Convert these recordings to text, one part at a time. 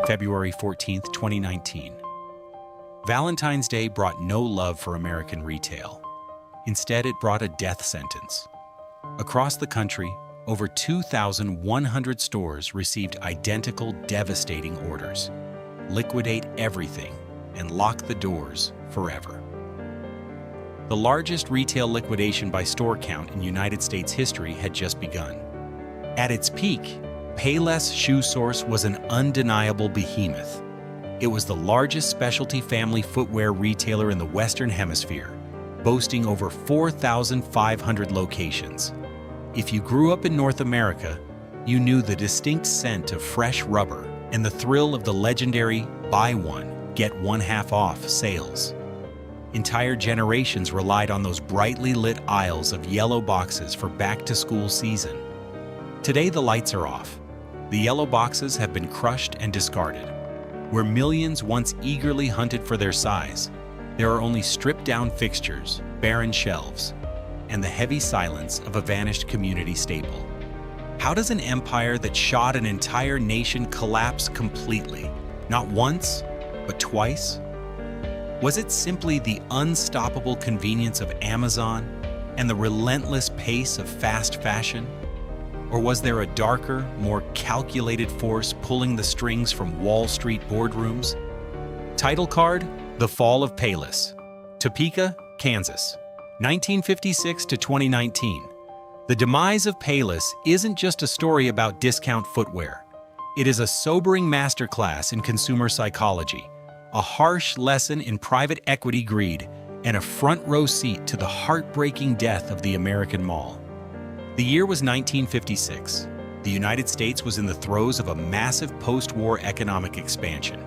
February 14, 2019. Valentine's Day brought no love for American retail. Instead, it brought a death sentence. Across the country, over 2,100 stores received identical, devastating orders. Liquidate everything and lock the doors forever. The largest retail liquidation by store count in United States history had just begun. At its peak, Payless ShoeSource was an undeniable behemoth. It was the largest specialty family footwear retailer in the Western Hemisphere, boasting over 4,500 locations. If you grew up in North America, you knew the distinct scent of fresh rubber and the thrill of the legendary buy one, get one half off sales. Entire generations relied on those brightly lit aisles of yellow boxes for back-to-school season. Today, the lights are off. The yellow boxes have been crushed and discarded. Where millions once eagerly hunted for their size, there are only stripped-down fixtures, barren shelves, and the heavy silence of a vanished community staple. How does an empire that shot an entire nation collapse completely? Not once, but twice? Was it simply the unstoppable convenience of Amazon and the relentless pace of fast fashion? Or was there a darker, more calculated force pulling the strings from Wall Street boardrooms? Title card: The Fall of Payless. Topeka, Kansas, 1956 to 2019. The demise of Payless isn't just a story about discount footwear. It is a sobering masterclass in consumer psychology, a harsh lesson in private equity greed, and a front-row seat to the heartbreaking death of the American mall. The year was 1956. The United States was in the throes of a massive post-war economic expansion.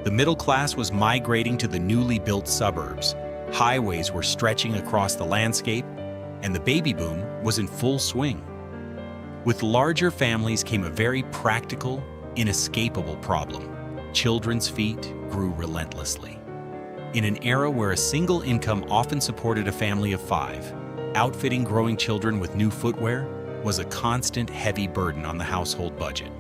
The middle class was migrating to the newly built suburbs, highways were stretching across the landscape, and the baby boom was in full swing. With larger families came a very practical, inescapable problem. Children's feet grew relentlessly. In an era where a single income often supported a family of 5, outfitting growing children with new footwear was a constant heavy burden on the household budget.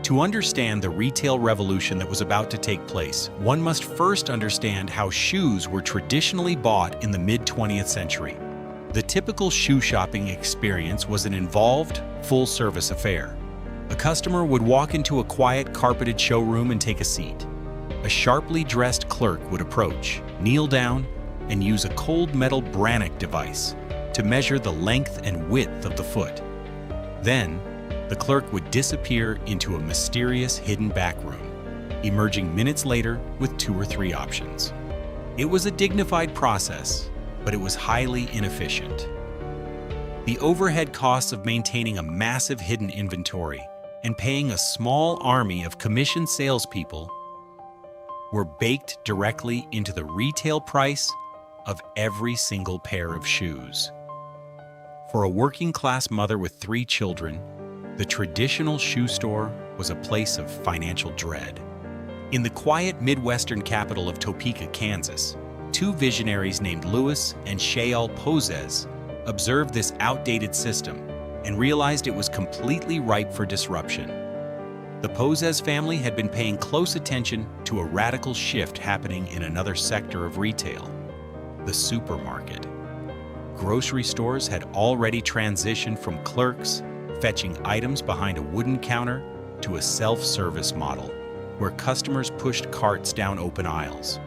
To understand the retail revolution that was about to take place, one must first understand how shoes were traditionally bought in the mid-20th century. The typical shoe shopping experience was an involved, full-service affair. A customer would walk into a quiet, carpeted showroom and take a seat. A sharply dressed clerk would approach, kneel down, and use a cold metal Brannock device to measure the length and width of the foot. Then, the clerk would disappear into a mysterious hidden back room, emerging minutes later with 2 or 3 options. It was a dignified process, but it was highly inefficient. The overhead costs of maintaining a massive hidden inventory and paying a small army of commissioned salespeople were baked directly into the retail price of every single pair of shoes. For a working-class mother with 3 children, the traditional shoe store was a place of financial dread. In the quiet Midwestern capital of Topeka, Kansas, 2 visionaries named Louis and Shael Pozes observed this outdated system and realized it was completely ripe for disruption. The Pozes family had been paying close attention to a radical shift happening in another sector of retail: the supermarket. Grocery stores had already transitioned from clerks fetching items behind a wooden counter to a self-service model, where customers pushed carts down open aisles.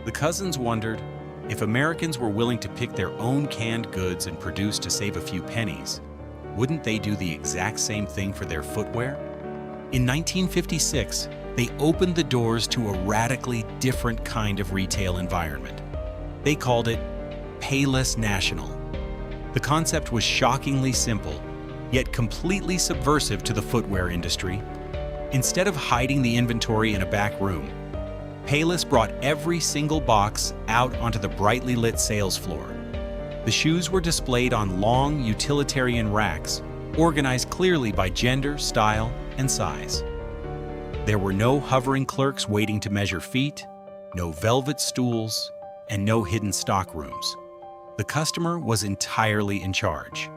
The cousins wondered, if Americans were willing to pick their own canned goods and produce to save a few pennies, wouldn't they do the exact same thing for their footwear? In 1956, they opened the doors to a radically different kind of retail environment. They called it Payless National. The concept was shockingly simple, yet completely subversive to the footwear industry. Instead of hiding the inventory in a back room, Payless brought every single box out onto the brightly lit sales floor. The shoes were displayed on long, utilitarian racks, organized clearly by gender, style, and size. There were no hovering clerks waiting to measure feet, no velvet stools, and no hidden stock rooms. The customer was entirely in charge.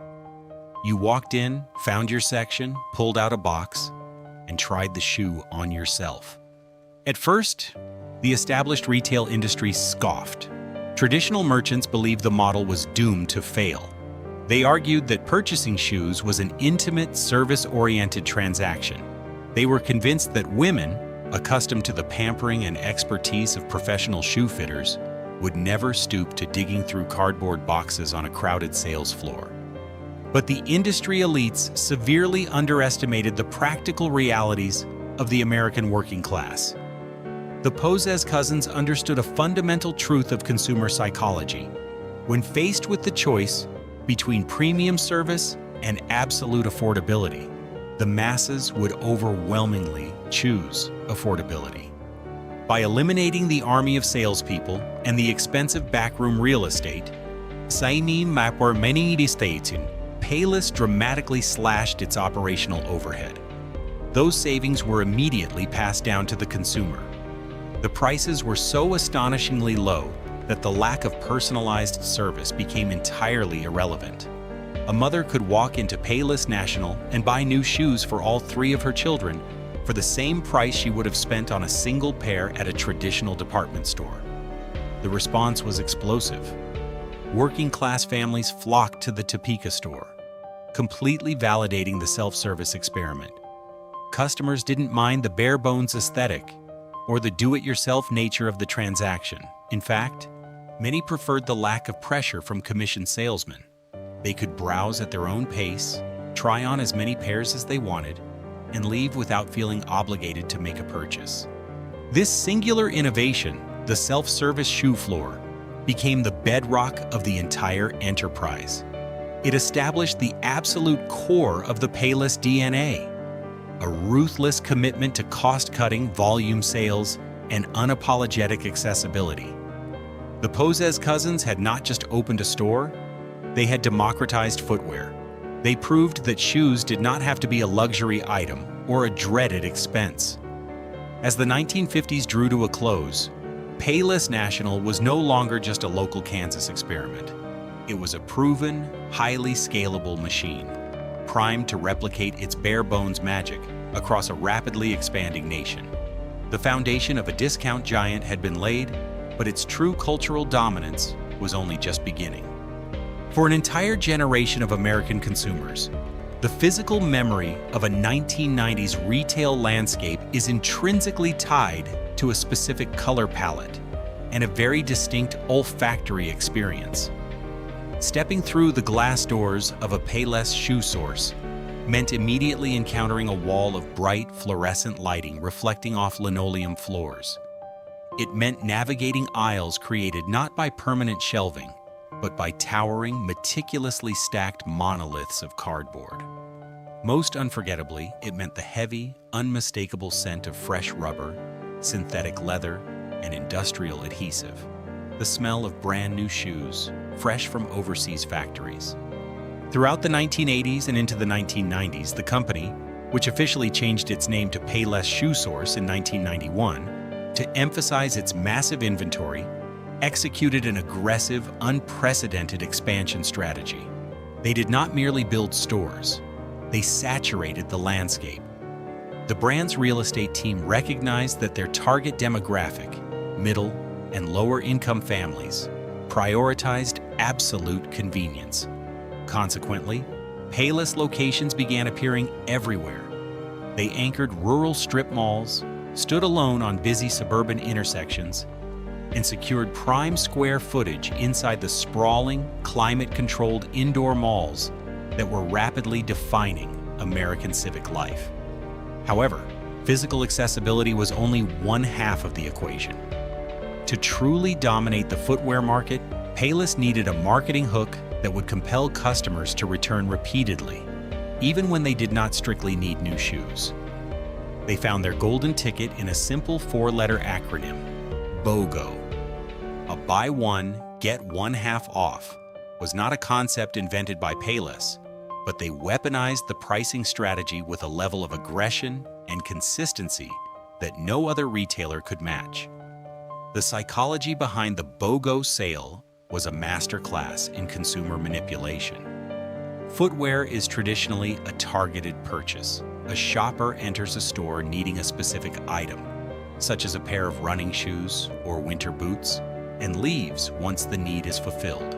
You walked in, found your section, pulled out a box, and tried the shoe on yourself. At first, the established retail industry scoffed. Traditional merchants believed the model was doomed to fail. They argued that purchasing shoes was an intimate, service-oriented transaction. They were convinced that women, accustomed to the pampering and expertise of professional shoe fitters, would never stoop to digging through cardboard boxes on a crowded sales floor. But the industry elites severely underestimated the practical realities of the American working class. The Payless cousins understood a fundamental truth of consumer psychology. When faced with the choice between premium service and absolute affordability, the masses would overwhelmingly choose affordability. By eliminating the army of salespeople and the expensive backroom real estate, Payless dramatically slashed its operational overhead. Those savings were immediately passed down to the consumer. The prices were so astonishingly low that the lack of personalized service became entirely irrelevant. A mother could walk into Payless National and buy new shoes for all 3 of her children for the same price she would have spent on a single pair at a traditional department store. The response was explosive. Working-class families flocked to the Topeka store, completely validating the self-service experiment. Customers didn't mind the bare-bones aesthetic or the do-it-yourself nature of the transaction. In fact, many preferred the lack of pressure from commissioned salesmen. They could browse at their own pace, try on as many pairs as they wanted, and leave without feeling obligated to make a purchase. This singular innovation, the self-service shoe floor, became the bedrock of the entire enterprise. It established the absolute core of the Payless DNA, a ruthless commitment to cost-cutting, volume sales, and unapologetic accessibility. The Payless cousins had not just opened a store, they had democratized footwear. They proved that shoes did not have to be a luxury item or a dreaded expense. As the 1950s drew to a close, Payless National was no longer just a local Kansas experiment. It was a proven, highly scalable machine, primed to replicate its bare-bones magic across a rapidly expanding nation. The foundation of a discount giant had been laid, but its true cultural dominance was only just beginning. For an entire generation of American consumers, the physical memory of a 1990s retail landscape is intrinsically tied to a specific color palette and a very distinct olfactory experience. Stepping through the glass doors of a Payless ShoeSource meant immediately encountering a wall of bright, fluorescent lighting reflecting off linoleum floors. It meant navigating aisles created not by permanent shelving, but by towering, meticulously stacked monoliths of cardboard. Most unforgettably, it meant the heavy, unmistakable scent of fresh rubber, synthetic leather, and industrial adhesive. The smell of brand new shoes, fresh from overseas factories. Throughout the 1980s and into the 1990s, the company, which officially changed its name to Payless ShoeSource in 1991, to emphasize its massive inventory, executed an aggressive, unprecedented expansion strategy. They did not merely build stores, they saturated the landscape. The brand's real estate team recognized that their target demographic, middle and lower-income families, prioritized absolute convenience. Consequently, Payless locations began appearing everywhere. They anchored rural strip malls, stood alone on busy suburban intersections, and secured prime square footage inside the sprawling, climate-controlled indoor malls that were rapidly defining American civic life. However, physical accessibility was only one half of the equation. To truly dominate the footwear market, Payless needed a marketing hook that would compel customers to return repeatedly, even when they did not strictly need new shoes. They found their golden ticket in a simple 4-letter acronym, BOGO. A buy one, get one half off was not a concept invented by Payless, but they weaponized the pricing strategy with a level of aggression and consistency that no other retailer could match. The psychology behind the BOGO sale was a masterclass in consumer manipulation. Footwear is traditionally a targeted purchase. A shopper enters a store needing a specific item, such as a pair of running shoes or winter boots, and leaves once the need is fulfilled.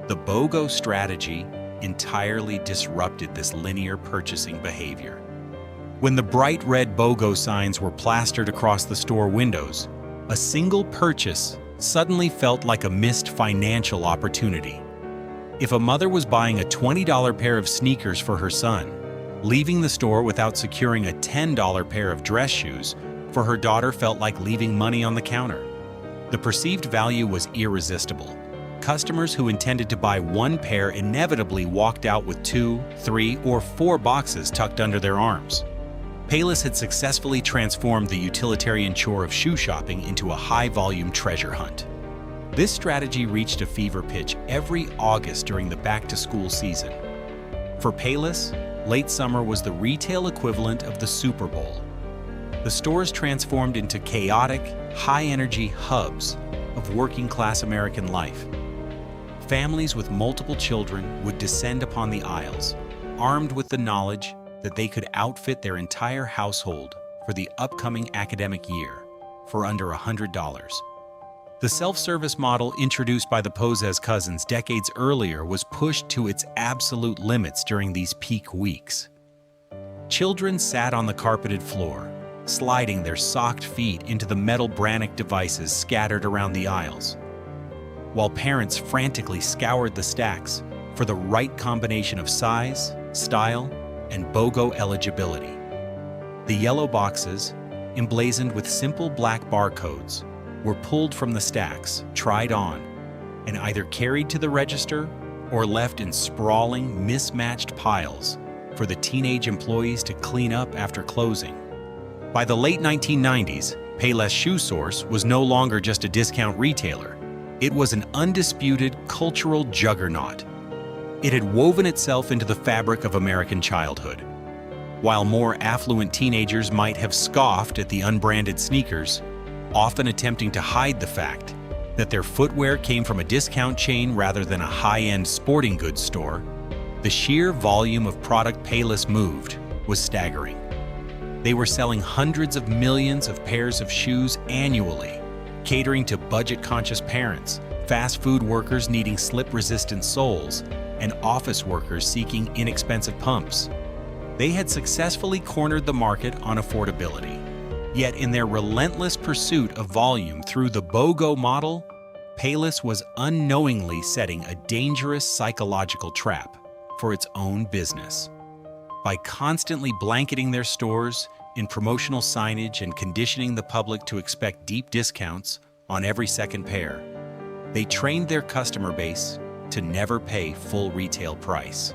The BOGO strategy entirely disrupted this linear purchasing behavior. When the bright red BOGO signs were plastered across the store windows, a single purchase suddenly felt like a missed financial opportunity. If a mother was buying a $20 pair of sneakers for her son, leaving the store without securing a $10 pair of dress shoes for her daughter felt like leaving money on the counter. The perceived value was irresistible. Customers who intended to buy one pair inevitably walked out with 2, 3, or 4 boxes tucked under their arms. Payless had successfully transformed the utilitarian chore of shoe shopping into a high-volume treasure hunt. This strategy reached a fever pitch every August during the back-to-school season. For Payless, late summer was the retail equivalent of the Super Bowl. The stores transformed into chaotic, high-energy hubs of working-class American life. Families with multiple children would descend upon the aisles, armed with the knowledge that they could outfit their entire household for the upcoming academic year for under $100. The self-service model introduced by the Posez cousins decades earlier was pushed to its absolute limits during these peak weeks. Children sat on the carpeted floor, sliding their socked feet into the metal Brannick devices scattered around the aisles, while parents frantically scoured the stacks for the right combination of size, style, and BOGO eligibility. The yellow boxes, emblazoned with simple black barcodes, were pulled from the stacks, tried on, and either carried to the register or left in sprawling, mismatched piles for the teenage employees to clean up after closing. By the late 1990s, Payless ShoeSource was no longer just a discount retailer. It was an undisputed cultural juggernaut. It had woven itself into the fabric of American childhood. While more affluent teenagers might have scoffed at the unbranded sneakers, often attempting to hide the fact that their footwear came from a discount chain rather than a high-end sporting goods store, the sheer volume of product Payless moved was staggering. They were selling hundreds of millions of pairs of shoes annually, catering to budget-conscious parents, fast food workers needing slip-resistant soles, and office workers seeking inexpensive pumps. They had successfully cornered the market on affordability. Yet in their relentless pursuit of volume through the BOGO model, Payless was unknowingly setting a dangerous psychological trap for its own business. By constantly blanketing their stores in promotional signage and conditioning the public to expect deep discounts on every second pair, they trained their customer base to never pay full retail price.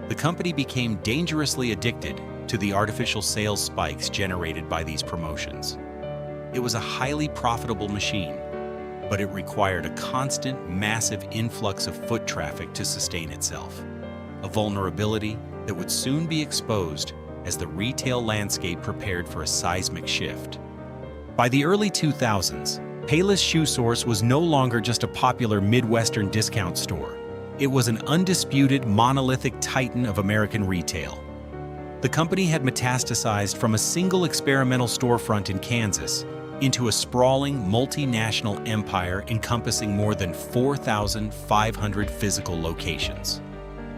The company became dangerously addicted to the artificial sales spikes generated by these promotions. It was a highly profitable machine, but it required a constant, massive influx of foot traffic to sustain itself, a vulnerability that would soon be exposed as the retail landscape prepared for a seismic shift. By the early 2000s, Payless ShoeSource was no longer just a popular Midwestern discount store. It was an undisputed, monolithic titan of American retail. The company had metastasized from a single experimental storefront in Kansas into a sprawling, multinational empire encompassing more than 4,500 physical locations.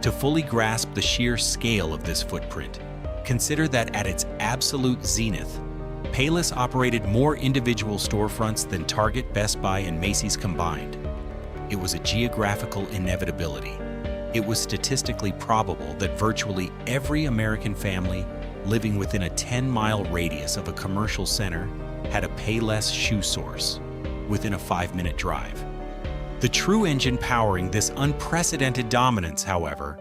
To fully grasp the sheer scale of this footprint, consider that at its absolute zenith, Payless operated more individual storefronts than Target, Best Buy, and Macy's combined. It was a geographical inevitability. It was statistically probable that virtually every American family living within a 10-mile radius of a commercial center had a Payless ShoeSource within a 5-minute drive. The true engine powering this unprecedented dominance, however,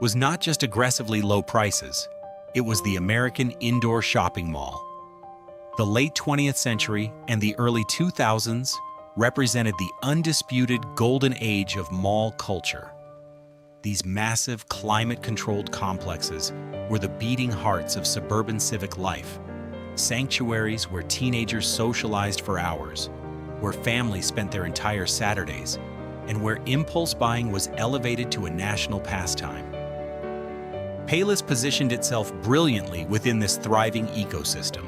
was not just aggressively low prices. It was the American indoor shopping mall. The late 20th century and the early 2000s represented the undisputed golden age of mall culture. These massive, climate-controlled complexes were the beating hearts of suburban civic life, sanctuaries where teenagers socialized for hours, where families spent their entire Saturdays, and where impulse buying was elevated to a national pastime. Payless positioned itself brilliantly within this thriving ecosystem.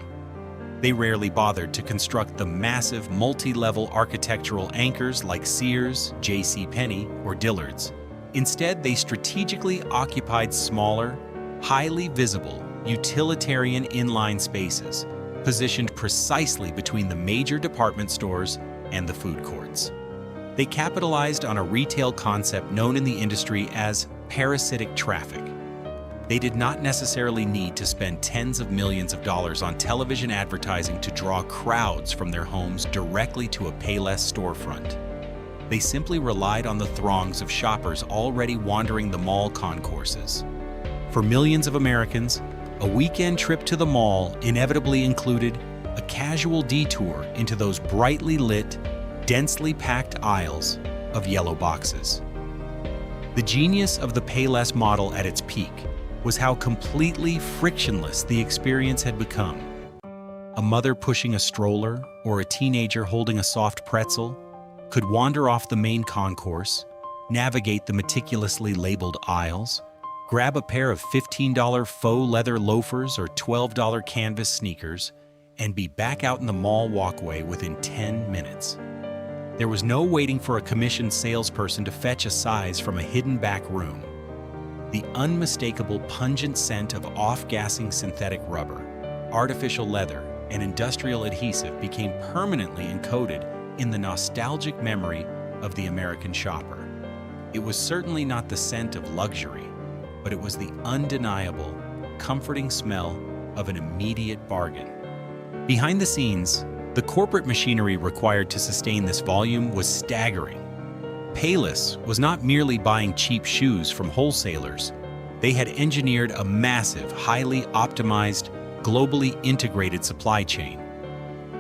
They rarely bothered to construct the massive multi-level architectural anchors like Sears, JCPenney, or Dillard's. Instead, they strategically occupied smaller, highly visible, utilitarian inline spaces, positioned precisely between the major department stores and the food courts. They capitalized on a retail concept known in the industry as parasitic traffic. They did not necessarily need to spend tens of millions of dollars on television advertising to draw crowds from their homes directly to a Payless storefront. They simply relied on the throngs of shoppers already wandering the mall concourses. For millions of Americans, a weekend trip to the mall inevitably included a casual detour into those brightly lit, densely packed aisles of yellow boxes. The genius of the Payless model at its peak was how completely frictionless the experience had become. A mother pushing a stroller or a teenager holding a soft pretzel could wander off the main concourse, navigate the meticulously labeled aisles, grab a pair of $15 faux leather loafers or $12 canvas sneakers, and be back out in the mall walkway within 10 minutes. There was no waiting for a commissioned salesperson to fetch a size from a hidden back room. The unmistakable pungent scent of off-gassing synthetic rubber, artificial leather, and industrial adhesive became permanently encoded in the nostalgic memory of the American shopper. It was certainly not the scent of luxury, but it was the undeniable, comforting smell of an immediate bargain. Behind the scenes, the corporate machinery required to sustain this volume was staggering. Payless was not merely buying cheap shoes from wholesalers. They had engineered a massive, highly optimized, globally integrated supply chain.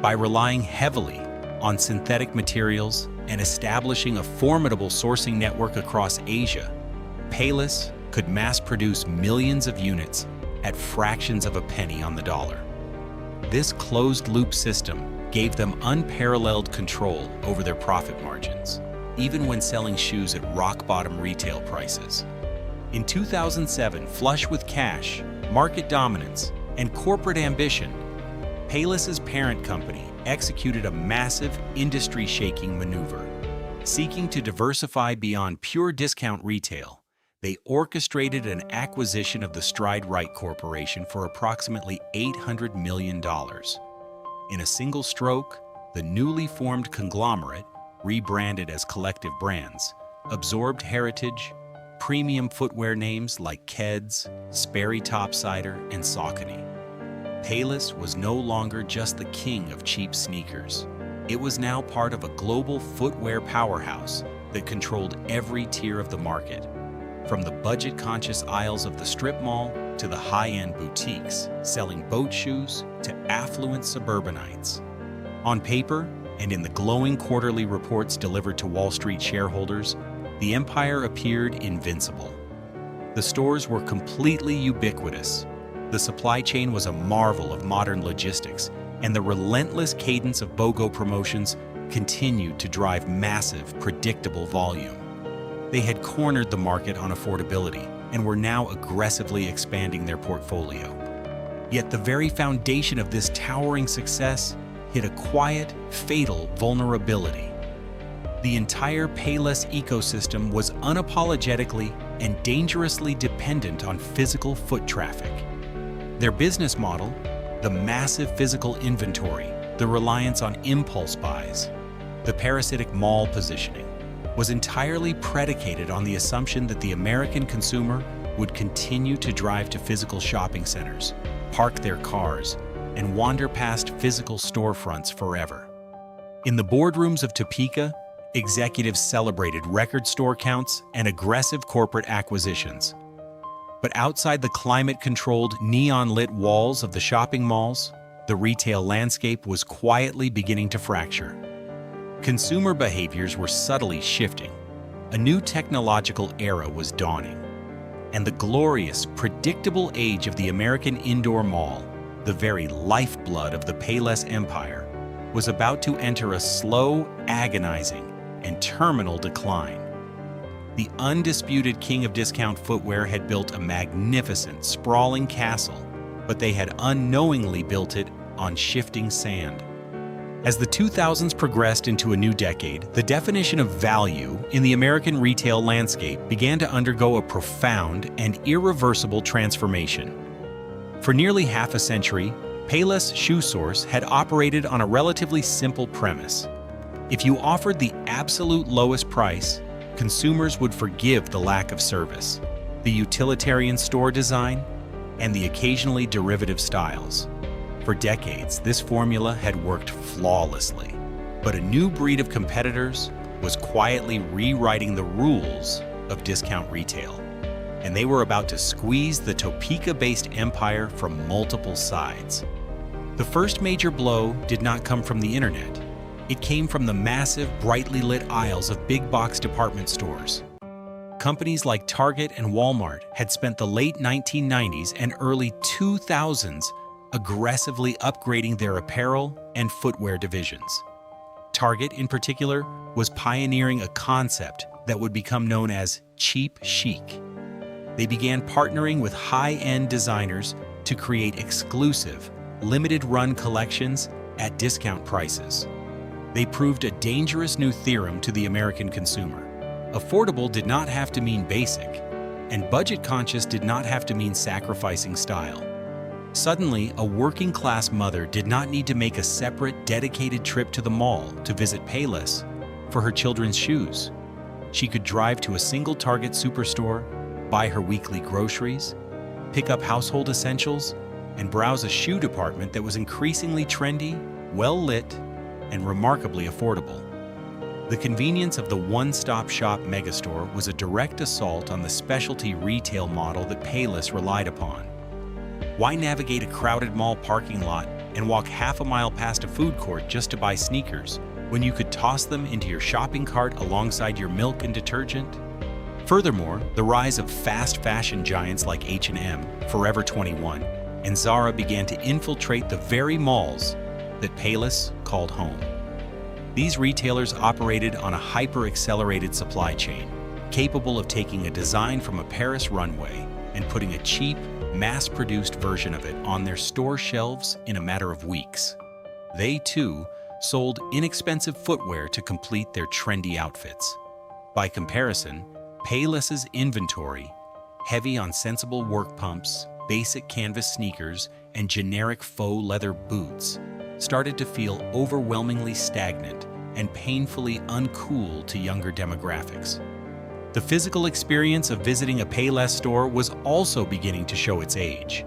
By relying heavily on synthetic materials and establishing a formidable sourcing network across Asia, Payless could mass-produce millions of units at fractions of a penny on the dollar. This closed-loop system gave them unparalleled control over their profit margins, even when selling shoes at rock-bottom retail prices. In 2007, flush with cash, market dominance, and corporate ambition, Payless's parent company executed a massive, industry-shaking maneuver. Seeking to diversify beyond pure discount retail, they orchestrated an acquisition of the Stride Rite Corporation for approximately $800 million. In a single stroke, the newly formed conglomerate, rebranded as Collective Brands, absorbed heritage, premium footwear names like Keds, Sperry Topsider, and Saucony. Payless was no longer just the king of cheap sneakers. It was now part of a global footwear powerhouse that controlled every tier of the market, from the budget-conscious aisles of the strip mall to the high-end boutiques selling boat shoes to affluent suburbanites. On paper, and in the glowing quarterly reports delivered to Wall Street shareholders, the empire appeared invincible. The stores were completely ubiquitous. The supply chain was a marvel of modern logistics, and the relentless cadence of BOGO promotions continued to drive massive, predictable volume. They had cornered the market on affordability and were now aggressively expanding their portfolio. Yet the very foundation of this towering success hid a quiet, fatal vulnerability. The entire Payless ecosystem was unapologetically and dangerously dependent on physical foot traffic. Their business model, the massive physical inventory, the reliance on impulse buys, the parasitic mall positioning, was entirely predicated on the assumption that the American consumer would continue to drive to physical shopping centers, park their cars, and wander past physical storefronts forever. In the boardrooms of Topeka, executives celebrated record store counts and aggressive corporate acquisitions. But outside the climate-controlled, neon-lit walls of the shopping malls, the retail landscape was quietly beginning to fracture. Consumer behaviors were subtly shifting. A new technological era was dawning. And the glorious, predictable age of the American indoor mall, the very lifeblood of the Payless empire, was about to enter a slow, agonizing, and terminal decline. The undisputed king of discount footwear had built a magnificent, sprawling castle, but they had unknowingly built it on shifting sand. As the 2000s progressed into a new decade, the definition of value in the American retail landscape began to undergo a profound and irreversible transformation. For nearly half a century, Payless ShoeSource had operated on a relatively simple premise. If you offered the absolute lowest price, consumers would forgive the lack of service, the utilitarian store design, and the occasionally derivative styles. For decades, this formula had worked flawlessly, but a new breed of competitors was quietly rewriting the rules of discount retail, and they were about to squeeze the Topeka-based empire from multiple sides. The first major blow did not come from the internet. It came from the massive, brightly lit aisles of big-box department stores. Companies like Target and Walmart had spent the late 1990s and early 2000s aggressively upgrading their apparel and footwear divisions. Target, in particular, was pioneering a concept that would become known as cheap chic. They began partnering with high-end designers to create exclusive, limited-run collections at discount prices. They proved a dangerous new theorem to the American consumer. Affordable did not have to mean basic, and budget-conscious did not have to mean sacrificing style. Suddenly, a working-class mother did not need to make a separate, dedicated trip to the mall to visit Payless for her children's shoes. She could drive to a single Target superstore, buy her weekly groceries, pick up household essentials, and browse a shoe department that was increasingly trendy, well-lit, and remarkably affordable. The convenience of the one-stop-shop megastore was a direct assault on the specialty retail model that Payless relied upon. Why navigate a crowded mall parking lot and walk half a mile past a food court just to buy sneakers when you could toss them into your shopping cart alongside your milk and detergent? Furthermore, the rise of fast fashion giants like H&M, Forever 21, and Zara began to infiltrate the very malls that Payless called home. These retailers operated on a hyper-accelerated supply chain, capable of taking a design from a Paris runway and putting a cheap, mass-produced version of it on their store shelves in a matter of weeks. They, too, sold inexpensive footwear to complete their trendy outfits. By comparison, Payless's inventory, heavy on sensible work pumps, basic canvas sneakers, and generic faux leather boots, started to feel overwhelmingly stagnant and painfully uncool to younger demographics. The physical experience of visiting a Payless store was also beginning to show its age.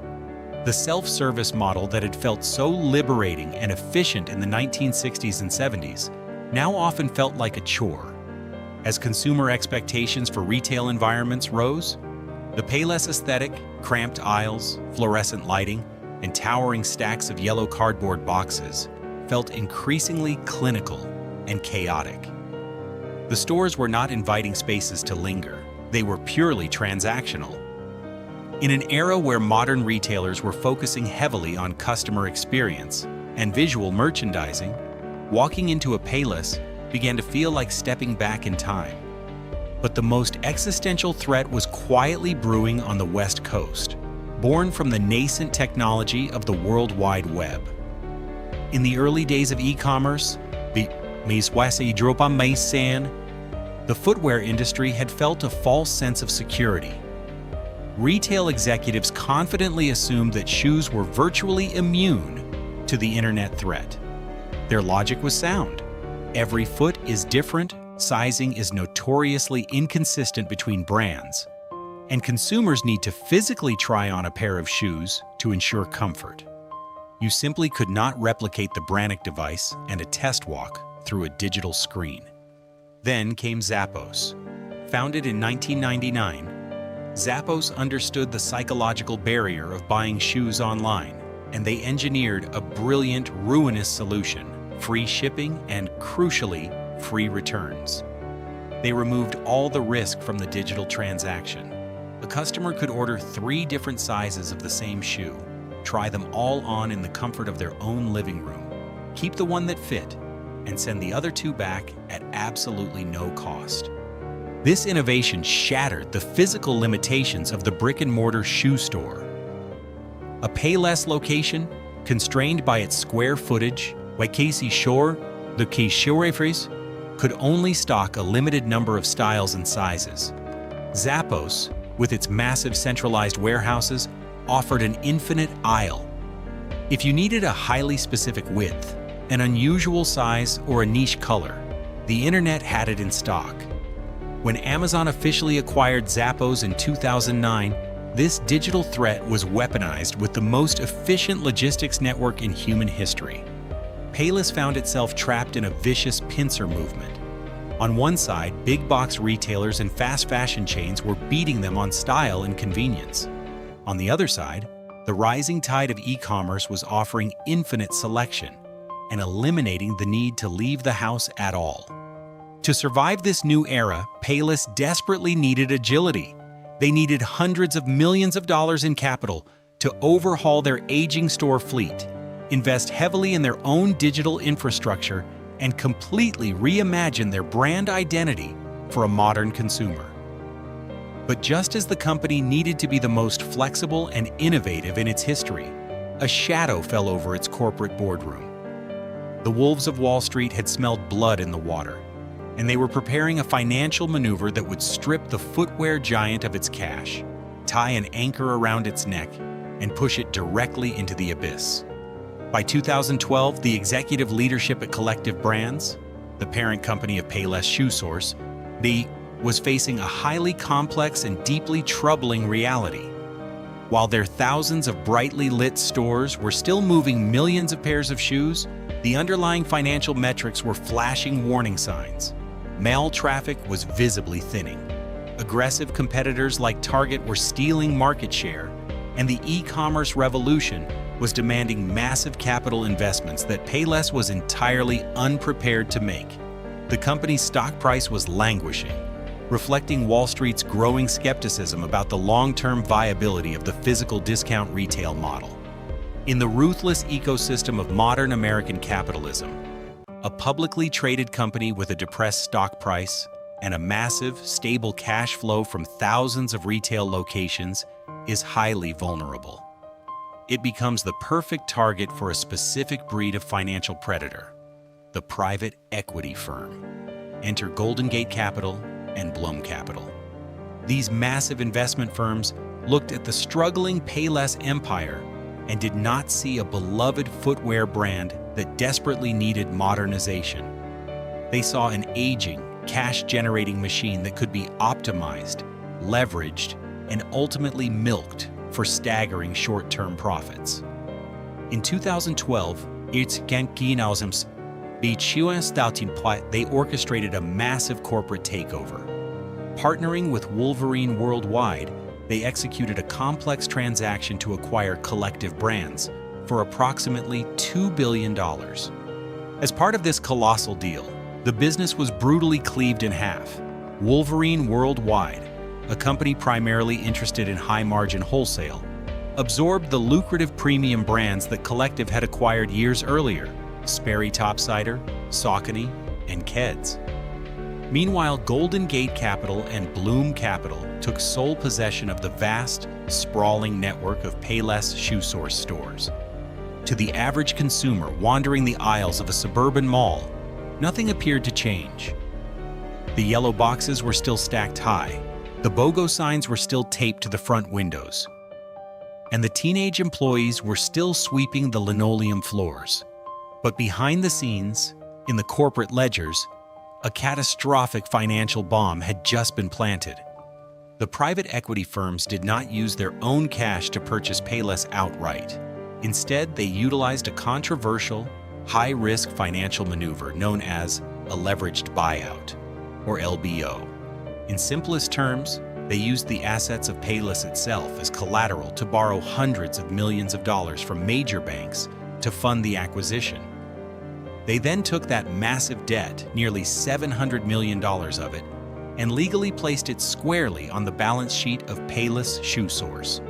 The self-service model that had felt so liberating and efficient in the 1960s and 70s now often felt like a chore. As consumer expectations for retail environments rose, the Payless aesthetic, cramped aisles, fluorescent lighting, and towering stacks of yellow cardboard boxes felt increasingly clinical and chaotic. The stores were not inviting spaces to linger. They were purely transactional. In an era where modern retailers were focusing heavily on customer experience and visual merchandising, walking into a Payless began to feel like stepping back in time. But the most existential threat was quietly brewing on the West Coast, born from the nascent technology of the World Wide Web. In the early days of e-commerce, the footwear industry had felt a false sense of security. Retail executives confidently assumed that shoes were virtually immune to the internet threat. Their logic was sound. Every foot is different, sizing is notoriously inconsistent between brands, and consumers need to physically try on a pair of shoes to ensure comfort. You simply could not replicate the Brannick device and a test walk through a digital screen. Then came Zappos. Founded in 1999, Zappos understood the psychological barrier of buying shoes online, and they engineered a brilliant, ruinous solution: free shipping and, crucially, free returns. They removed all the risk from the digital transaction. A customer could order 3 different sizes of the same shoe, try them all on in the comfort of their own living room, keep the one that fit, and send the other 2 back at absolutely no cost. This innovation shattered the physical limitations of the brick-and-mortar shoe store. A Payless location, constrained by its square footage, Waikasi Shore, the Keishorefres, could only stock a limited number of styles and sizes. Zappos, with its massive centralized warehouses, offered an infinite aisle. If you needed a highly specific width, an unusual size, or a niche color, the internet had it in stock. When Amazon officially acquired Zappos in 2009, this digital threat was weaponized with the most efficient logistics network in human history. Payless found itself trapped in a vicious pincer movement. On one side, big box retailers and fast fashion chains were beating them on style and convenience. On the other side, the rising tide of e-commerce was offering infinite selection and eliminating the need to leave the house at all. To survive this new era, Payless desperately needed agility. They needed hundreds of millions of dollars in capital to overhaul their aging store fleet, invest heavily in their own digital infrastructure, and completely reimagine their brand identity for a modern consumer. But just as the company needed to be the most flexible and innovative in its history, a shadow fell over its corporate boardroom. The wolves of Wall Street had smelled blood in the water, and they were preparing a financial maneuver that would strip the footwear giant of its cash, tie an anchor around its neck, and push it directly into the abyss. By 2012, the executive leadership at Collective Brands, the parent company of Payless ShoeSource, was facing a highly complex and deeply troubling reality. While their thousands of brightly lit stores were still moving millions of pairs of shoes, the underlying financial metrics were flashing warning signs. Mall traffic was visibly thinning. Aggressive competitors like Target were stealing market share, and the e-commerce revolution was demanding massive capital investments that Payless was entirely unprepared to make. The company's stock price was languishing, reflecting Wall Street's growing skepticism about the long-term viability of the physical discount retail model. In the ruthless ecosystem of modern American capitalism, a publicly traded company with a depressed stock price and a massive, stable cash flow from thousands of retail locations is highly vulnerable. It becomes the perfect target for a specific breed of financial predator, the private equity firm. Enter Golden Gate Capital and Blum Capital. These massive investment firms looked at the struggling Payless empire and did not see a beloved footwear brand that desperately needed modernization. They saw an aging, cash-generating machine that could be optimized, leveraged, and ultimately milked for staggering short-term profits. In 2012, they orchestrated a massive corporate takeover. Partnering with Wolverine Worldwide, they executed a complex transaction to acquire Collective Brands for approximately $2 billion. As part of this colossal deal, the business was brutally cleaved in half. Wolverine Worldwide, a company primarily interested in high-margin wholesale, absorbed the lucrative premium brands that Collective had acquired years earlier: Sperry Topsider, Saucony, and Keds. Meanwhile, Golden Gate Capital and Bloom Capital took sole possession of the vast, sprawling network of Payless ShoeSource stores. To the average consumer wandering the aisles of a suburban mall, nothing appeared to change. The yellow boxes were still stacked high, the BOGO signs were still taped to the front windows, and the teenage employees were still sweeping the linoleum floors. But behind the scenes, in the corporate ledgers, a catastrophic financial bomb had just been planted. The private equity firms did not use their own cash to purchase Payless outright. Instead, they utilized a controversial, high-risk financial maneuver known as a leveraged buyout, or LBO. In simplest terms, they used the assets of Payless itself as collateral to borrow hundreds of millions of dollars from major banks to fund the acquisition. They then took that massive debt, nearly $700 million of it, and legally placed it squarely on the balance sheet of Payless ShoeSource.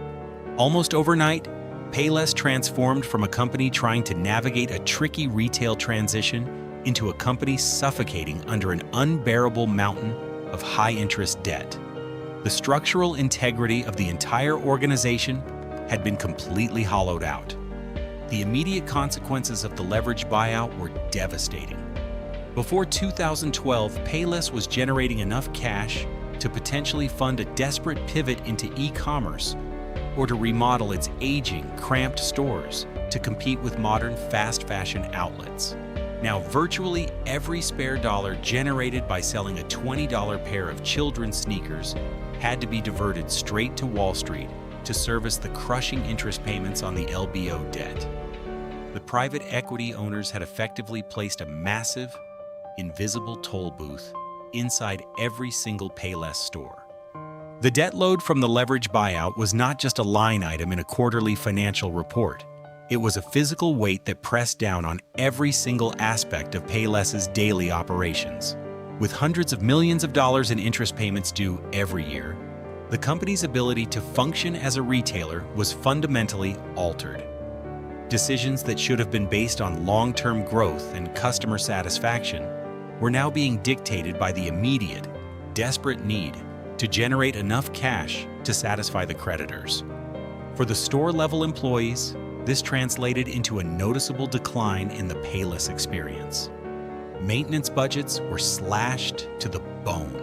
Almost overnight, Payless transformed from a company trying to navigate a tricky retail transition into a company suffocating under an unbearable mountain of high-interest debt. The structural integrity of the entire organization had been completely hollowed out. The immediate consequences of the leveraged buyout were devastating. Before 2012, Payless was generating enough cash to potentially fund a desperate pivot into e-commerce or to remodel its aging, cramped stores to compete with modern fast fashion outlets. Now, virtually every spare dollar generated by selling a $20 pair of children's sneakers had to be diverted straight to Wall Street to service the crushing interest payments on the LBO debt. The private equity owners had effectively placed a massive, invisible toll booth inside every single Payless store. The debt load from the leverage buyout was not just a line item in a quarterly financial report. It was a physical weight that pressed down on every single aspect of Payless's daily operations. With hundreds of millions of dollars in interest payments due every year, the company's ability to function as a retailer was fundamentally altered. Decisions that should have been based on long-term growth and customer satisfaction were now being dictated by the immediate, desperate need to generate enough cash to satisfy the creditors. For the store-level employees, this translated into a noticeable decline in the Payless experience. Maintenance budgets were slashed to the bone.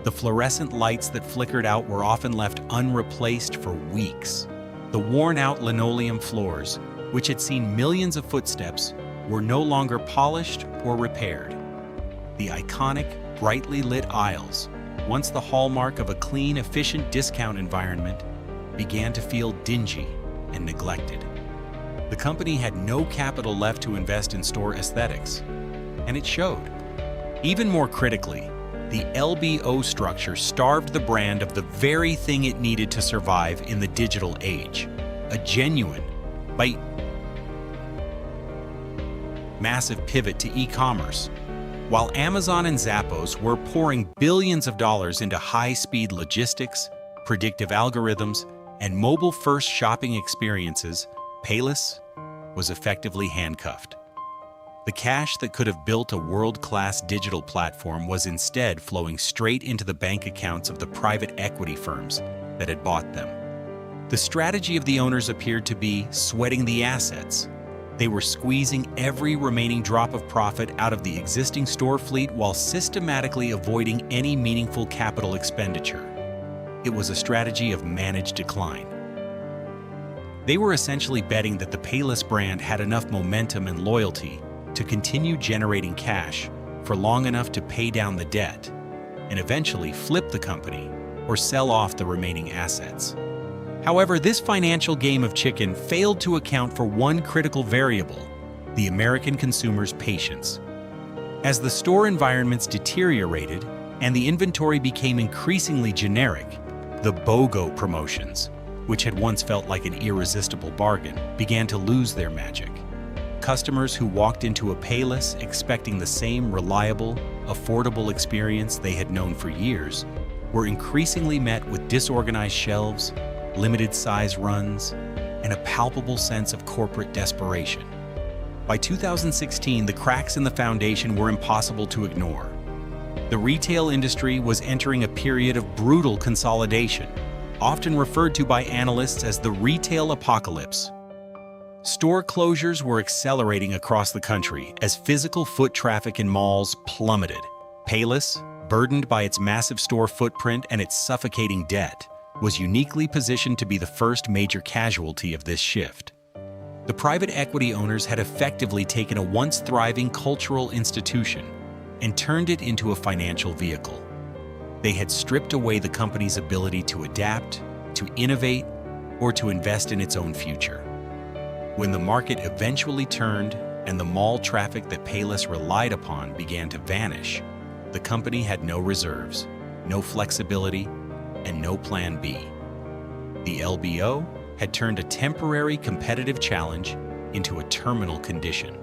The fluorescent lights that flickered out were often left unreplaced for weeks. The worn-out linoleum floors, which had seen millions of footsteps, were no longer polished or repaired. The iconic, brightly lit aisles, once the hallmark of a clean, efficient discount environment, began to feel dingy and neglected. The company had no capital left to invest in store aesthetics, and it showed. Even more critically, the LBO structure starved the brand of the very thing it needed to survive in the digital age: a genuine, massive pivot to e-commerce. While Amazon and Zappos were pouring billions of dollars into high-speed logistics, predictive algorithms, and mobile-first shopping experiences, Payless was effectively handcuffed. The cash that could have built a world-class digital platform was instead flowing straight into the bank accounts of the private equity firms that had bought them. The strategy of the owners appeared to be sweating the assets. They were squeezing every remaining drop of profit out of the existing store fleet while systematically avoiding any meaningful capital expenditure. It was a strategy of managed decline. They were essentially betting that the Payless brand had enough momentum and loyalty to continue generating cash for long enough to pay down the debt and eventually flip the company or sell off the remaining assets. However, this financial game of chicken failed to account for one critical variable: the American consumer's patience. As the store environments deteriorated and the inventory became increasingly generic, the BOGO promotions, which had once felt like an irresistible bargain, began to lose their magic. Customers who walked into a Payless expecting the same reliable, affordable experience they had known for years were increasingly met with disorganized shelves, limited size runs, and a palpable sense of corporate desperation. By 2016, the cracks in the foundation were impossible to ignore. The retail industry was entering a period of brutal consolidation, often referred to by analysts as the retail apocalypse. Store closures were accelerating across the country as physical foot traffic in malls plummeted. Payless, burdened by its massive store footprint and its suffocating debt, was uniquely positioned to be the first major casualty of this shift. The private equity owners had effectively taken a once thriving cultural institution and turned it into a financial vehicle. They had stripped away the company's ability to adapt, to innovate, or to invest in its own future. When the market eventually turned and the mall traffic that Payless relied upon began to vanish, the company had no reserves, no flexibility, and no plan B. The LBO had turned a temporary competitive challenge into a terminal condition.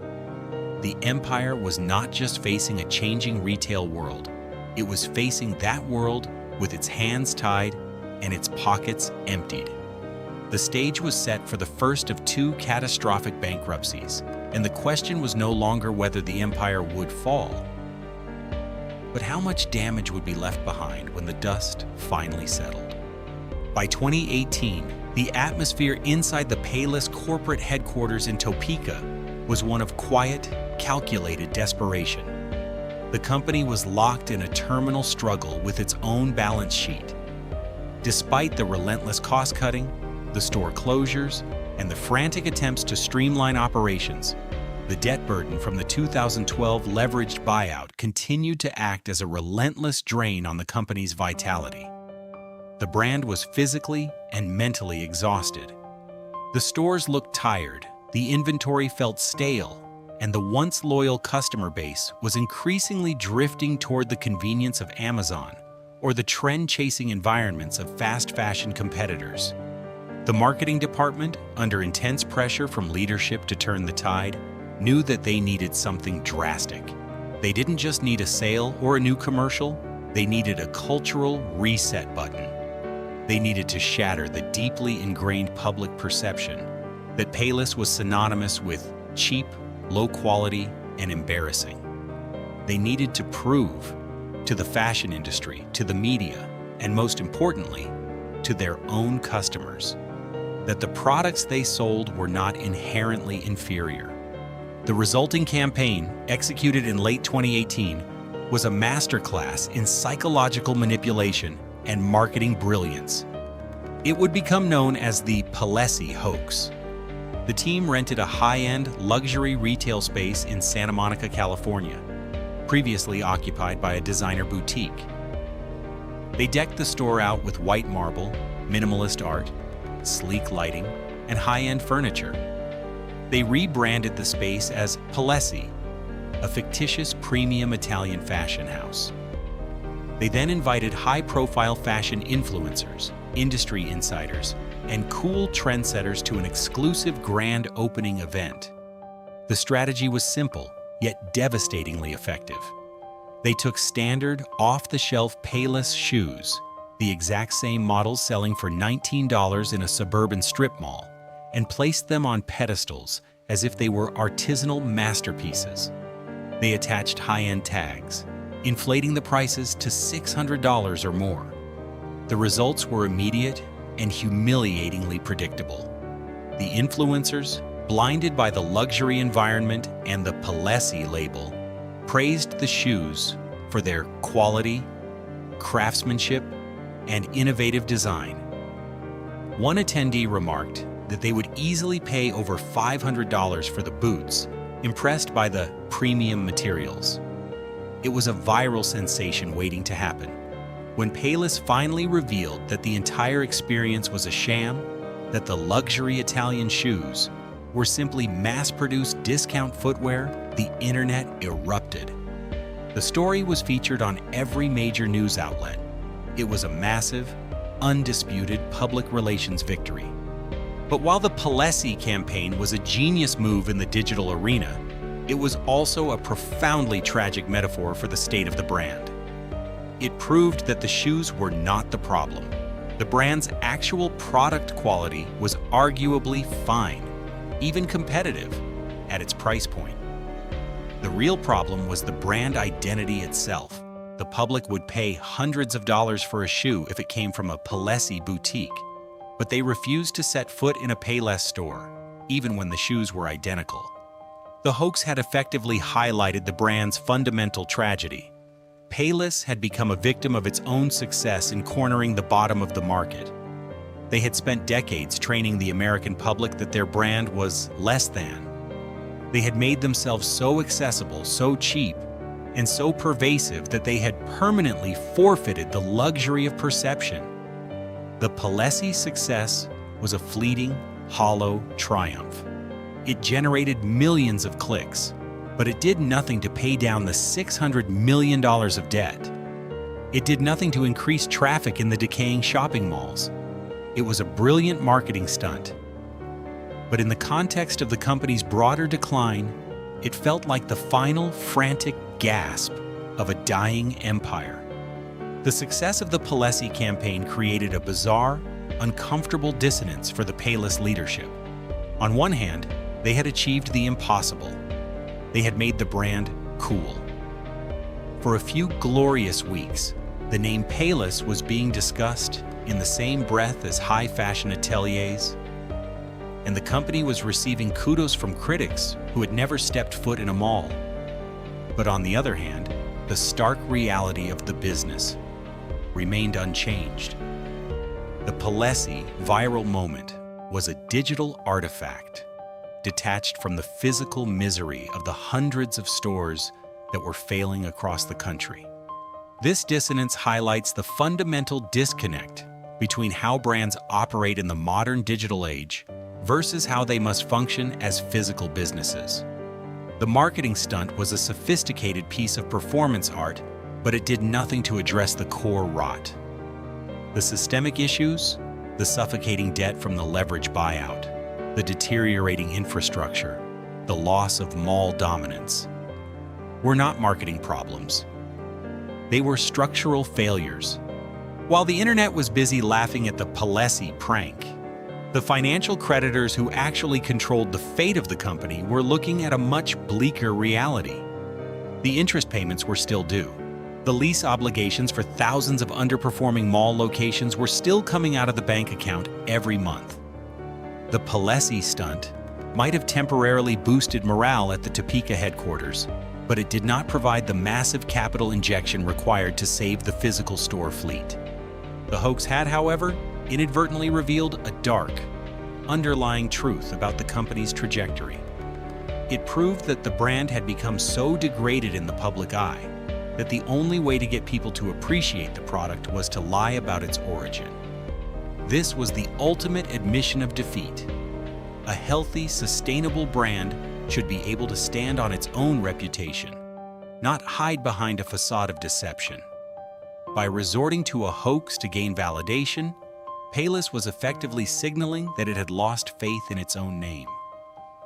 The empire was not just facing a changing retail world, it was facing that world with its hands tied and its pockets emptied. The stage was set for the first of two catastrophic bankruptcies, and the question was no longer whether the empire would fall, but how much damage would be left behind when the dust finally settled. By 2018, the atmosphere inside the Payless corporate headquarters in Topeka was one of quiet, calculated desperation. The company was locked in a terminal struggle with its own balance sheet. Despite the relentless cost-cutting, the store closures, and the frantic attempts to streamline operations, the debt burden from the 2012 leveraged buyout continued to act as a relentless drain on the company's vitality. The brand was physically and mentally exhausted. The stores looked tired, the inventory felt stale, and the once loyal customer base was increasingly drifting toward the convenience of Amazon or the trend-chasing environments of fast fashion competitors. The marketing department, under intense pressure from leadership to turn the tide, knew that they needed something drastic. They didn't just need a sale or a new commercial, they needed a cultural reset button. They needed to shatter the deeply ingrained public perception that Payless was synonymous with cheap, low quality, and embarrassing. They needed to prove to the fashion industry, to the media, and most importantly, to their own customers, that the products they sold were not inherently inferior. The resulting campaign, executed in late 2018, was a masterclass in psychological manipulation and marketing brilliance. It would become known as the Payless hoax. The team rented a high-end luxury retail space in Santa Monica, California, previously occupied by a designer boutique. They decked the store out with white marble, minimalist art, sleek lighting, and high-end furniture. They rebranded the space as Payless, a fictitious premium Italian fashion house. They then invited high-profile fashion influencers, industry insiders, and cool trendsetters to an exclusive grand opening event. The strategy was simple, yet devastatingly effective. They took standard, off-the-shelf Payless shoes, the exact same models selling for $19 in a suburban strip mall, and placed them on pedestals as if they were artisanal masterpieces. They attached high-end tags, inflating the prices to $600 or more. The results were immediate and humiliatingly predictable. The influencers, blinded by the luxury environment and the Payless label, praised the shoes for their quality, craftsmanship, and innovative design. One attendee remarked that they would easily pay over $500 for the boots, impressed by the premium materials. It was a viral sensation waiting to happen. When Payless finally revealed that the entire experience was a sham, that the luxury Italian shoes were simply mass-produced discount footwear, the internet erupted. The story was featured on every major news outlet. It was a massive, undisputed public relations victory. But while the Payless campaign was a genius move in the digital arena, it was also a profoundly tragic metaphor for the state of the brand. It proved that the shoes were not the problem. The brand's actual product quality was arguably fine, even competitive, at its price point. The real problem was the brand identity itself. The public would pay hundreds of dollars for a shoe if it came from a Payless boutique, but they refused to set foot in a Payless store, even when the shoes were identical. The hoax had effectively highlighted the brand's fundamental tragedy. Payless had become a victim of its own success in cornering the bottom of the market. They had spent decades training the American public that their brand was less than. They had made themselves so accessible, so cheap, and so pervasive that they had permanently forfeited the luxury of perception. The Payless success was a fleeting, hollow triumph. It generated millions of clicks, but it did nothing to pay down the $600 million of debt. It did nothing to increase traffic in the decaying shopping malls. It was a brilliant marketing stunt. But in the context of the company's broader decline, it felt like the final frantic gasp of a dying empire. The success of the Payless campaign created a bizarre, uncomfortable dissonance for the Payless leadership. On one hand, They had achieved the impossible. They had made the brand cool. For a few glorious weeks, the name Payless was being discussed in the same breath as high-fashion ateliers, and the company was receiving kudos from critics who had never stepped foot in a mall. But on the other hand, the stark reality of the business remained unchanged. The Payless viral moment was a digital artifact, detached from the physical misery of the hundreds of stores that were failing across the country. This dissonance highlights the fundamental disconnect between how brands operate in the modern digital age versus how they must function as physical businesses. The marketing stunt was a sophisticated piece of performance art, but it did nothing to address the core rot. The systemic issues, the suffocating debt from the leverage buyout, the deteriorating infrastructure, the loss of mall dominance, were not marketing problems. They were structural failures. While the internet was busy laughing at the Payless prank, the financial creditors who actually controlled the fate of the company were looking at a much bleaker reality. The interest payments were still due. The lease obligations for thousands of underperforming mall locations were still coming out of the bank account every month. The Payless stunt might have temporarily boosted morale at the Topeka headquarters, but it did not provide the massive capital injection required to save the physical store fleet. The hoax had, however, inadvertently revealed a dark, underlying truth about the company's trajectory. It proved that the brand had become so degraded in the public eye that the only way to get people to appreciate the product was to lie about its origin. This was the ultimate admission of defeat. A healthy, sustainable brand should be able to stand on its own reputation, not hide behind a facade of deception. By resorting to a hoax to gain validation, Payless was effectively signaling that it had lost faith in its own name.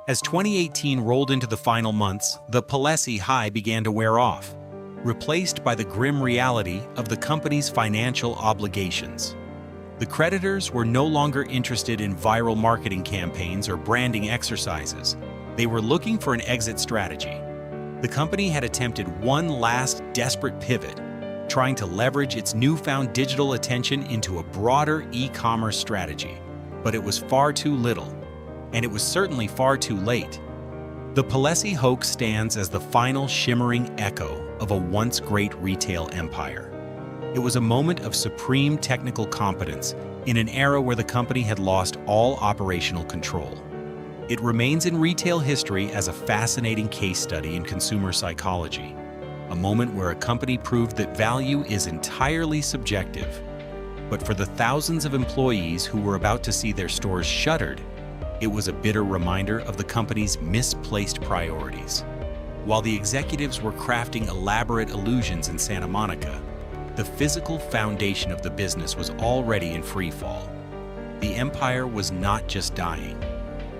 As 2018 rolled into the final months, the Payless high began to wear off, replaced by the grim reality of the company's financial obligations. The creditors were no longer interested in viral marketing campaigns or branding exercises. They were looking for an exit strategy. The company had attempted one last desperate pivot, trying to leverage its newfound digital attention into a broader e-commerce strategy. But it was far too little, and it was certainly far too late. The Payless hoax stands as the final shimmering echo of a once great retail empire. It was a moment of supreme technical competence in an era where the company had lost all operational control. It remains in retail history as a fascinating case study in consumer psychology, a moment where a company proved that value is entirely subjective. But for the thousands of employees who were about to see their stores shuttered, it was a bitter reminder of the company's misplaced priorities. While the executives were crafting elaborate illusions in Santa Monica, the physical foundation of the business was already in free fall. The empire was not just dying.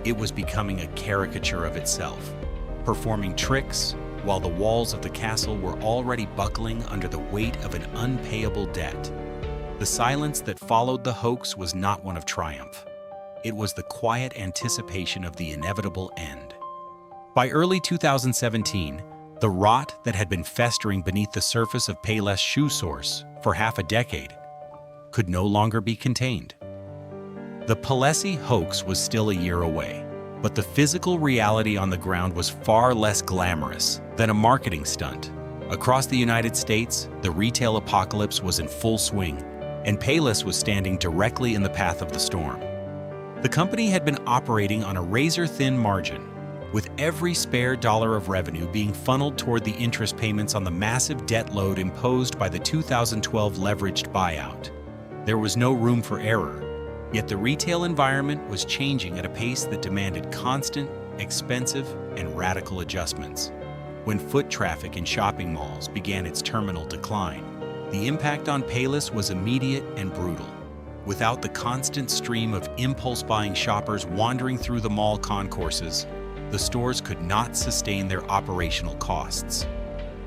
It was becoming a caricature of itself, performing tricks while the walls of the castle were already buckling under the weight of an unpayable debt. The silence that followed the hoax was not one of triumph. It was the quiet anticipation of the inevitable end. By early 2017, the rot that had been festering beneath the surface of Payless ShoeSource for half a decade could no longer be contained. The Payless hoax was still a year away, but the physical reality on the ground was far less glamorous than a marketing stunt. Across the United States, the retail apocalypse was in full swing, and Payless was standing directly in the path of the storm. The company had been operating on a razor-thin margin, with every spare dollar of revenue being funneled toward the interest payments on the massive debt load imposed by the 2012 leveraged buyout. There was no room for error, yet the retail environment was changing at a pace that demanded constant, expensive, and radical adjustments. When foot traffic in shopping malls began its terminal decline, the impact on Payless was immediate and brutal. Without the constant stream of impulse-buying shoppers wandering through the mall concourses, the stores could not sustain their operational costs.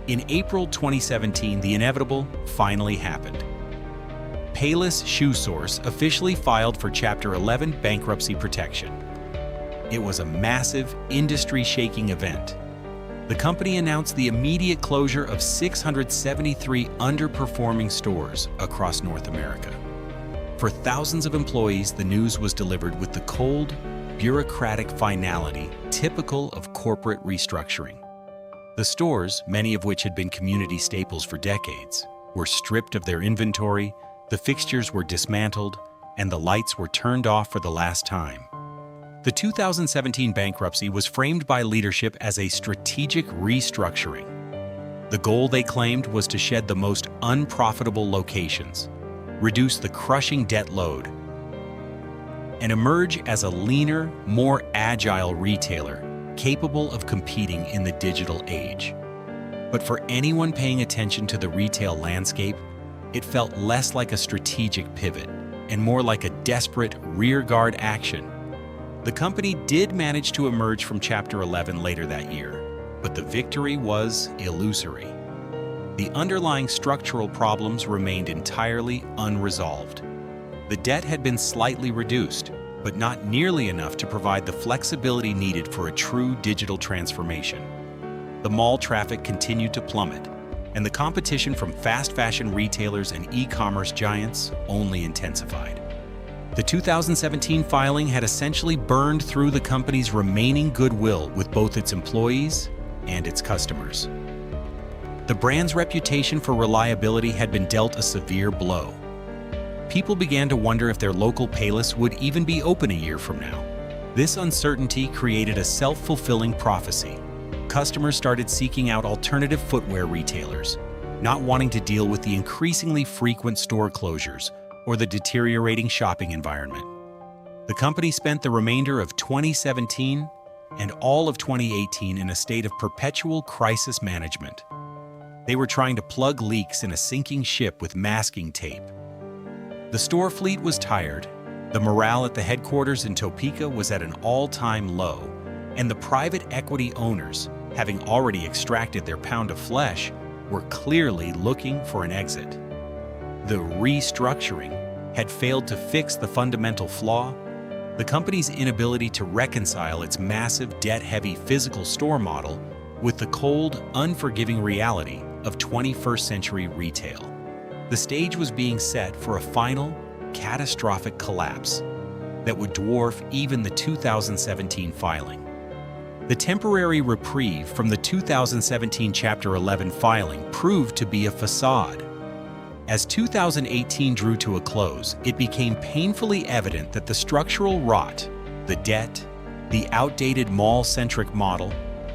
In April 2017, the inevitable finally happened. Payless ShoeSource officially filed for Chapter 11 bankruptcy protection. It was a massive, industry-shaking event. The company announced the immediate closure of 673 underperforming stores across North America. For thousands of employees, the news was delivered with the cold, bureaucratic finality typical of corporate restructuring. The stores, many of which had been community staples for decades, were stripped of their inventory, the fixtures were dismantled, and the lights were turned off for the last time. The 2017 bankruptcy was framed by leadership as a strategic restructuring. The goal, they claimed, was to shed the most unprofitable locations, reduce the crushing debt load, and emerge as a leaner, more agile retailer capable of competing in the digital age. But for anyone paying attention to the retail landscape, it felt less like a strategic pivot and more like a desperate rearguard action. The company did manage to emerge from Chapter 11 later that year, but the victory was illusory. The underlying structural problems remained entirely unresolved. The debt had been slightly reduced, but not nearly enough to provide the flexibility needed for a true digital transformation. The mall traffic continued to plummet, and the competition from fast fashion retailers and e-commerce giants only intensified. The 2017 filing had essentially burned through the company's remaining goodwill with both its employees and its customers. The brand's reputation for reliability had been dealt a severe blow. People began to wonder if their local Payless would even be open a year from now. This uncertainty created a self-fulfilling prophecy. Customers started seeking out alternative footwear retailers, not wanting to deal with the increasingly frequent store closures or the deteriorating shopping environment. The company spent the remainder of 2017 and all of 2018 in a state of perpetual crisis management. They were trying to plug leaks in a sinking ship with masking tape. The store fleet was tired, the morale at the headquarters in Topeka was at an all-time low, and the private equity owners, having already extracted their pound of flesh, were clearly looking for an exit. The restructuring had failed to fix the fundamental flaw, the company's inability to reconcile its massive debt-heavy physical store model with the cold, unforgiving reality of 21st century retail. The stage was being set for a final, catastrophic collapse that would dwarf even the 2017 filing. The temporary reprieve from the 2017 Chapter 11 filing proved to be a facade. As 2018 drew to a close, it became painfully evident that the structural rot, the debt, the outdated mall-centric model,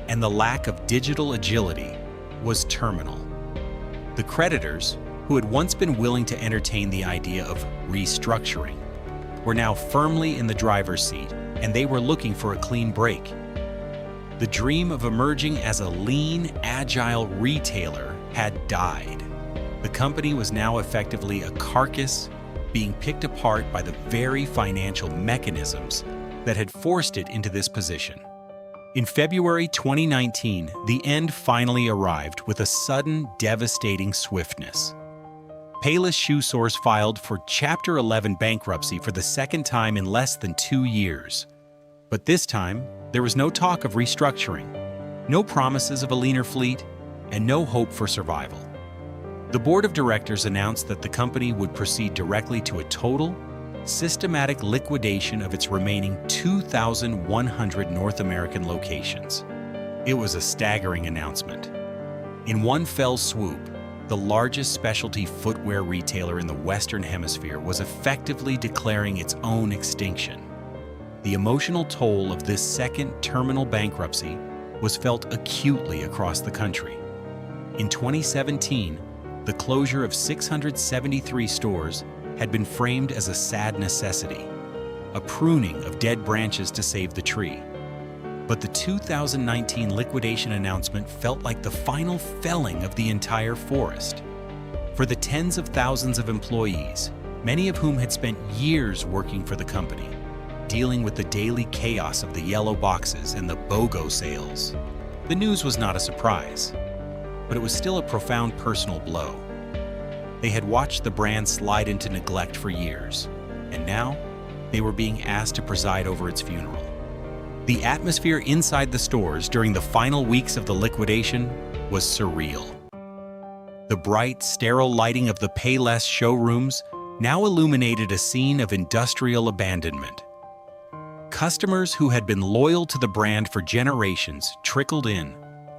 and the lack of digital agility was terminal. The creditors, who had once been willing to entertain the idea of restructuring, were now firmly in the driver's seat, and they were looking for a clean break. The dream of emerging as a lean, agile retailer had died. The company was now effectively a carcass being picked apart by the very financial mechanisms that had forced it into this position. In February 2019, the end finally arrived with a sudden, devastating swiftness. Payless ShoeSource filed for Chapter 11 bankruptcy for the second time in less than 2 years. But this time, there was no talk of restructuring, no promises of a leaner fleet, and no hope for survival. The board of directors announced that the company would proceed directly to a total, systematic liquidation of its remaining 2,100 North American locations. It was a staggering announcement. In one fell swoop, the largest specialty footwear retailer in the Western Hemisphere was effectively declaring its own extinction. The emotional toll of this second terminal bankruptcy was felt acutely across the country. In 2017, the closure of 673 stores had been framed as a sad necessity, a pruning of dead branches to save the tree. But the 2019 liquidation announcement felt like the final felling of the entire forest. For the tens of thousands of employees, many of whom had spent years working for the company, dealing with the daily chaos of the yellow boxes and the BOGO sales, the news was not a surprise. But it was still a profound personal blow. They had watched the brand slide into neglect for years, and now they were being asked to preside over its funeral. The atmosphere inside the stores during the final weeks of the liquidation was surreal. The bright, sterile lighting of the Payless showrooms now illuminated a scene of industrial abandonment. Customers who had been loyal to the brand for generations trickled in,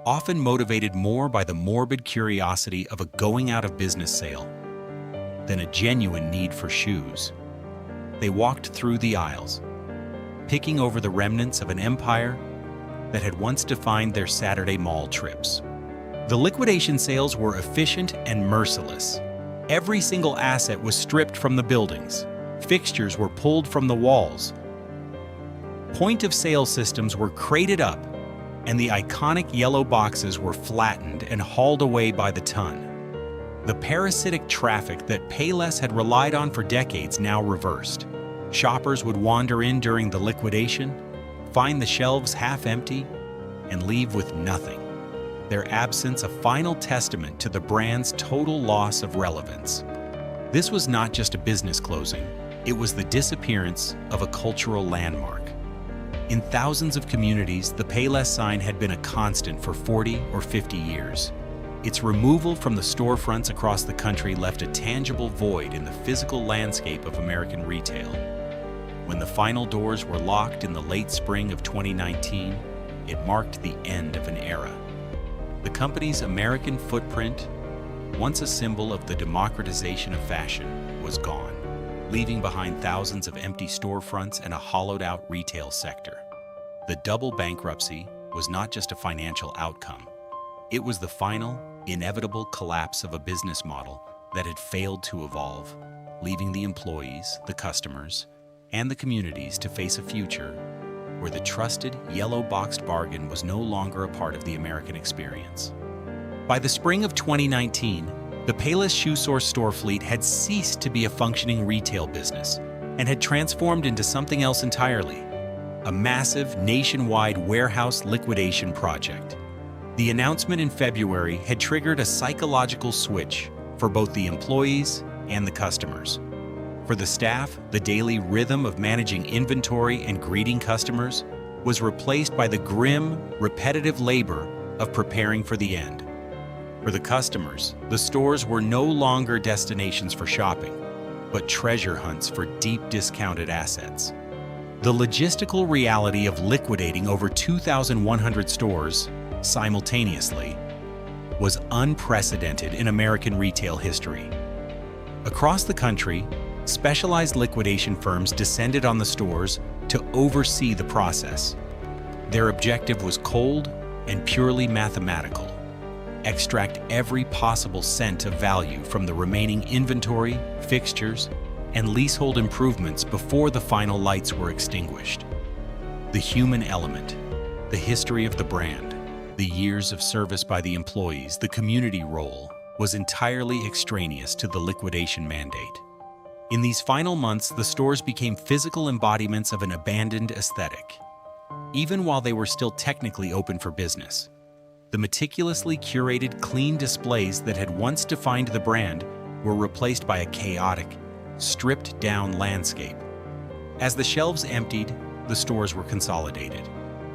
often motivated more by the morbid curiosity of a going-out-of-business sale than a genuine need for shoes. They walked through the aisles, picking over the remnants of an empire that had once defined their Saturday mall trips. The liquidation sales were efficient and merciless. Every single asset was stripped from the buildings. Fixtures were pulled from the walls. Point-of-sale systems were crated up, and the iconic yellow boxes were flattened and hauled away by the ton. The parasitic traffic that Payless had relied on for decades now reversed. Shoppers would wander in during the liquidation, find the shelves half empty, and leave with nothing. Their absence a final testament to the brand's total loss of relevance. This was not just a business closing, it was the disappearance of a cultural landmark. In thousands of communities, the Payless sign had been a constant for 40 or 50 years. Its removal from the storefronts across the country left a tangible void in the physical landscape of American retail. When the final doors were locked in the late spring of 2019, it marked the end of an era. The company's American footprint, once a symbol of the democratization of fashion, was gone, leaving behind thousands of empty storefronts and a hollowed-out retail sector. The double bankruptcy was not just a financial outcome. It was the final, inevitable collapse of a business model that had failed to evolve, leaving the employees, the customers, and the communities to face a future where the trusted yellow-boxed bargain was no longer a part of the American experience. By the spring of 2019, the Payless ShoeSource store fleet had ceased to be a functioning retail business and had transformed into something else entirely, a massive nationwide warehouse liquidation project. The announcement in February had triggered a psychological switch for both the employees and the customers. For the staff, the daily rhythm of managing inventory and greeting customers was replaced by the grim, repetitive labor of preparing for the end. For the customers, the stores were no longer destinations for shopping, but treasure hunts for deep discounted assets. The logistical reality of liquidating over 2,100 stores simultaneously was unprecedented in American retail history. Across the country, specialized liquidation firms descended on the stores to oversee the process. Their objective was cold and purely mathematical: extract every possible cent of value from the remaining inventory, fixtures, and leasehold improvements before the final lights were extinguished. The human element, the history of the brand, the years of service by the employees, the community role, was entirely extraneous to the liquidation mandate. In these final months, the stores became physical embodiments of an abandoned aesthetic. Even while they were still technically open for business, the meticulously curated, clean displays that had once defined the brand were replaced by a chaotic, stripped-down landscape. As the shelves emptied, the stores were consolidated.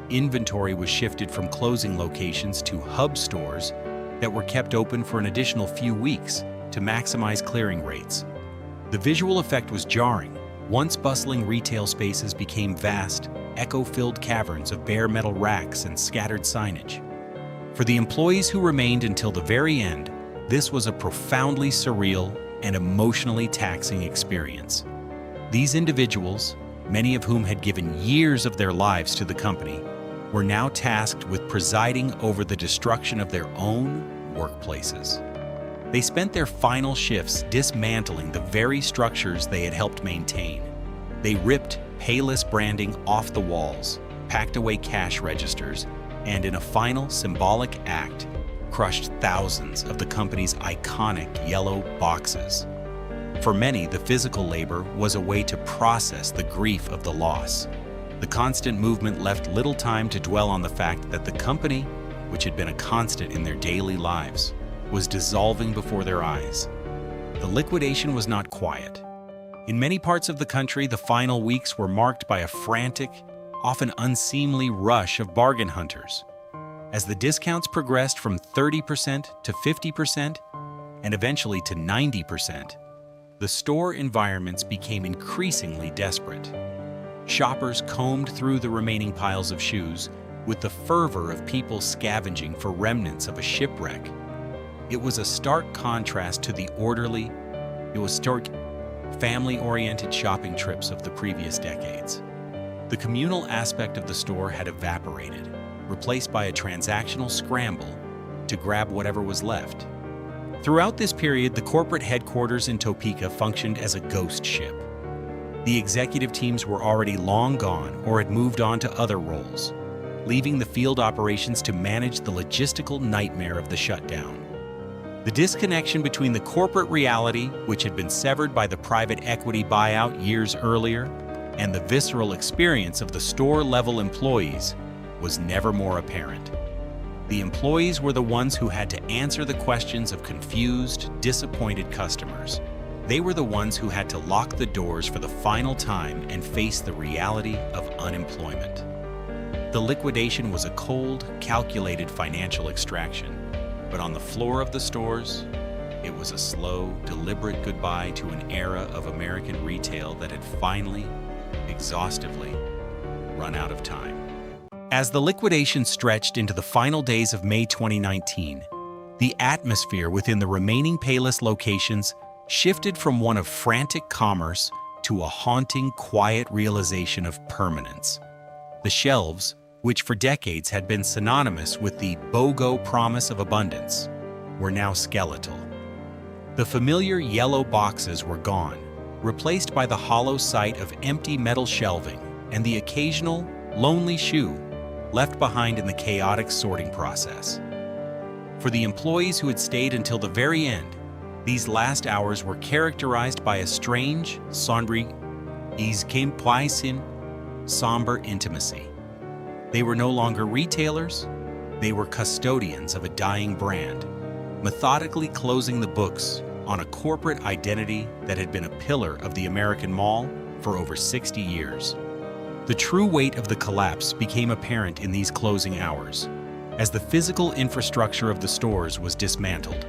Inventory was shifted from closing locations to hub stores that were kept open for an additional few weeks to maximize clearing rates. The visual effect was jarring. Once bustling retail spaces became vast, echo-filled caverns of bare metal racks and scattered signage. For the employees who remained until the very end, this was a profoundly surreal and emotionally taxing experience. These individuals, many of whom had given years of their lives to the company, were now tasked with presiding over the destruction of their own workplaces. They spent their final shifts dismantling the very structures they had helped maintain. They ripped Payless branding off the walls, packed away cash registers, and in a final symbolic act, crushed thousands of the company's iconic yellow boxes. For many, the physical labor was a way to process the grief of the loss. The constant movement left little time to dwell on the fact that the company, which had been a constant in their daily lives, was dissolving before their eyes. The liquidation was not quiet. In many parts of the country, the final weeks were marked by a frantic, often unseemly rush of bargain hunters. As the discounts progressed from 30% to 50% and eventually to 90%, the store environments became increasingly desperate. Shoppers combed through the remaining piles of shoes with the fervor of people scavenging for remnants of a shipwreck. It was a stark contrast to the family-oriented shopping trips of the previous decades. The communal aspect of the store had evaporated, replaced by a transactional scramble to grab whatever was left. Throughout this period, the corporate headquarters in Topeka functioned as a ghost ship. The executive teams were already long gone or had moved on to other roles, leaving the field operations to manage the logistical nightmare of the shutdown. The disconnection between the corporate reality, which had been severed by the private equity buyout years earlier, and the visceral experience of the store-level employees was never more apparent. The employees were the ones who had to answer the questions of confused, disappointed customers. They were the ones who had to lock the doors for the final time and face the reality of unemployment. The liquidation was a cold, calculated financial extraction, but on the floor of the stores, it was a slow, deliberate goodbye to an era of American retail that had finally, exhaustively, run out of time. As the liquidation stretched into the final days of May 2019, the atmosphere within the remaining Payless locations shifted from one of frantic commerce to a haunting, quiet realization of permanence. The shelves, which for decades had been synonymous with the BOGO promise of abundance, were now skeletal. The familiar yellow boxes were gone, replaced by the hollow sight of empty metal shelving and the occasional, lonely shoe left behind in the chaotic sorting process. For the employees who had stayed until the very end, these last hours were characterized by a strange, somber intimacy. They were no longer retailers, they were custodians of a dying brand, methodically closing the books on a corporate identity that had been a pillar of the American mall for over 60 years. The true weight of the collapse became apparent in these closing hours, as the physical infrastructure of the stores was dismantled.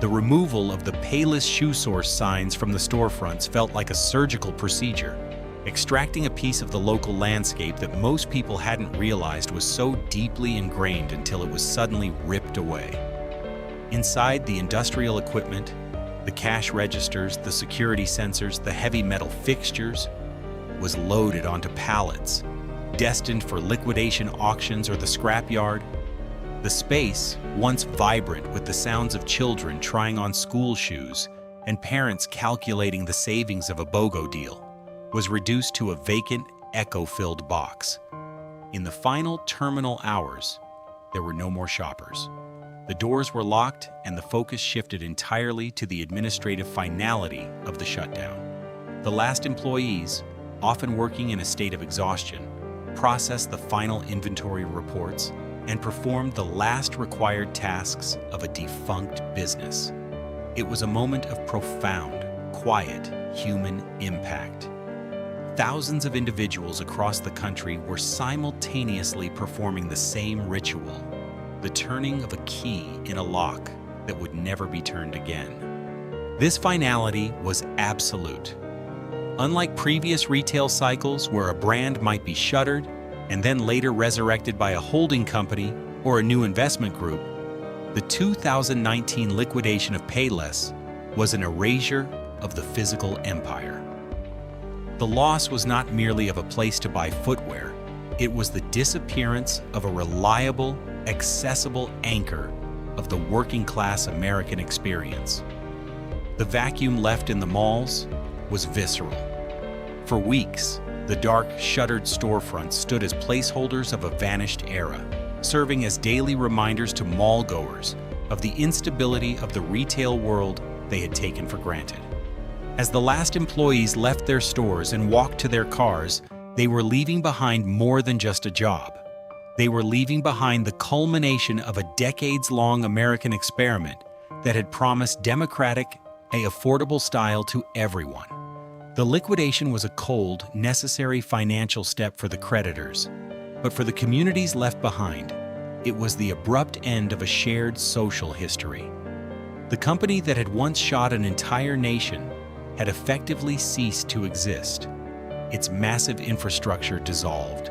The removal of the Payless ShoeSource signs from the storefronts felt like a surgical procedure, extracting a piece of the local landscape that most people hadn't realized was so deeply ingrained until it was suddenly ripped away. Inside, the industrial equipment, the cash registers, the security sensors, the heavy metal fixtures, was loaded onto pallets, destined for liquidation auctions or the scrapyard. The space, once vibrant with the sounds of children trying on school shoes and parents calculating the savings of a BOGO deal, was reduced to a vacant, echo-filled box. In the final terminal hours, there were no more shoppers. The doors were locked and the focus shifted entirely to the administrative finality of the shutdown. The last employees, often working in a state of exhaustion, processed the final inventory reports and performed the last required tasks of a defunct business. It was a moment of profound, quiet, human impact. Thousands of individuals across the country were simultaneously performing the same ritual, the turning of a key in a lock that would never be turned again. This finality was absolute. Unlike previous retail cycles where a brand might be shuttered and then later resurrected by a holding company or a new investment group, the 2019 liquidation of Payless was an erasure of the physical empire. The loss was not merely of a place to buy footwear, it was the disappearance of a reliable, accessible anchor of the working-class American experience. The vacuum left in the malls was visceral. For weeks, the dark, shuttered storefronts stood as placeholders of a vanished era, serving as daily reminders to mall-goers of the instability of the retail world they had taken for granted. As the last employees left their stores and walked to their cars, they were leaving behind more than just a job. They were leaving behind the culmination of a decades-long American experiment that had promised democratic, affordable style to everyone. The liquidation was a cold, necessary financial step for the creditors, but for the communities left behind, it was the abrupt end of a shared social history. The company that had once shot an entire nation had effectively ceased to exist. Its massive infrastructure dissolved,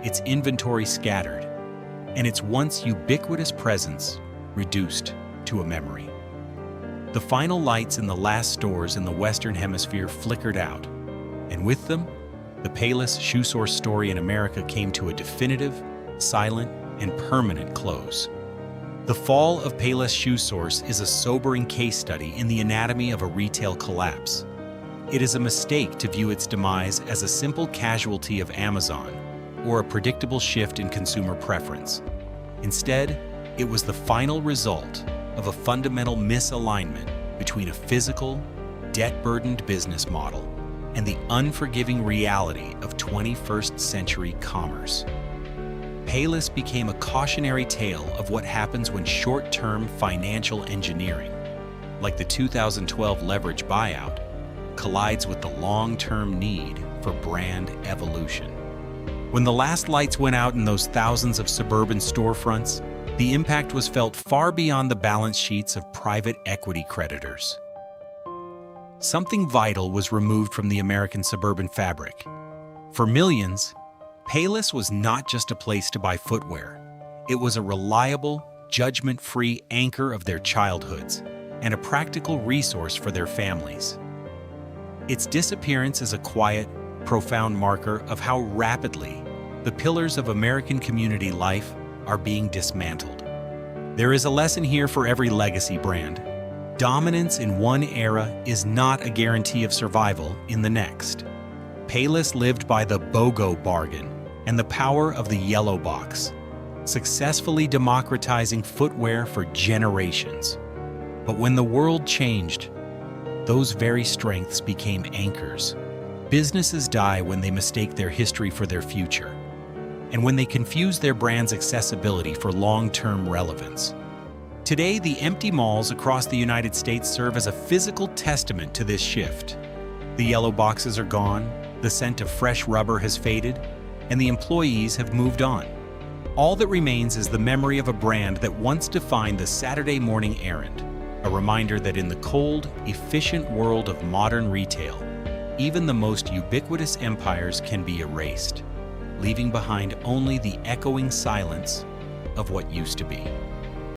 its inventory scattered, and its once ubiquitous presence reduced to a memory. The final lights in the last stores in the Western Hemisphere flickered out, and with them, the Payless ShoeSource story in America came to a definitive, silent, and permanent close. The fall of Payless ShoeSource is a sobering case study in the anatomy of a retail collapse. It is a mistake to view its demise as a simple casualty of Amazon or a predictable shift in consumer preference. Instead, it was the final result of a fundamental misalignment between a physical, debt-burdened business model and the unforgiving reality of 21st century commerce. Payless became a cautionary tale of what happens when short-term financial engineering, like the 2012 leverage buyout, collides with the long-term need for brand evolution. When the last lights went out in those thousands of suburban storefronts, the impact was felt far beyond the balance sheets of private equity creditors. Something vital was removed from the American suburban fabric. For millions, Payless was not just a place to buy footwear. It was a reliable, judgment-free anchor of their childhoods and a practical resource for their families. Its disappearance is a quiet, profound marker of how rapidly the pillars of American community life are being dismantled. There is a lesson here for every legacy brand. Dominance in one era is not a guarantee of survival in the next. Payless lived by the BOGO bargain and the power of the yellow box, successfully democratizing footwear for generations. But when the world changed, those very strengths became anchors. Businesses die when they mistake their history for their future, and when they confuse their brand's accessibility for long-term relevance. Today, the empty malls across the United States serve as a physical testament to this shift. The yellow boxes are gone, the scent of fresh rubber has faded, and the employees have moved on. All that remains is the memory of a brand that once defined the Saturday morning errand, a reminder that in the cold, efficient world of modern retail, even the most ubiquitous empires can be erased, leaving behind only the echoing silence of what used to be.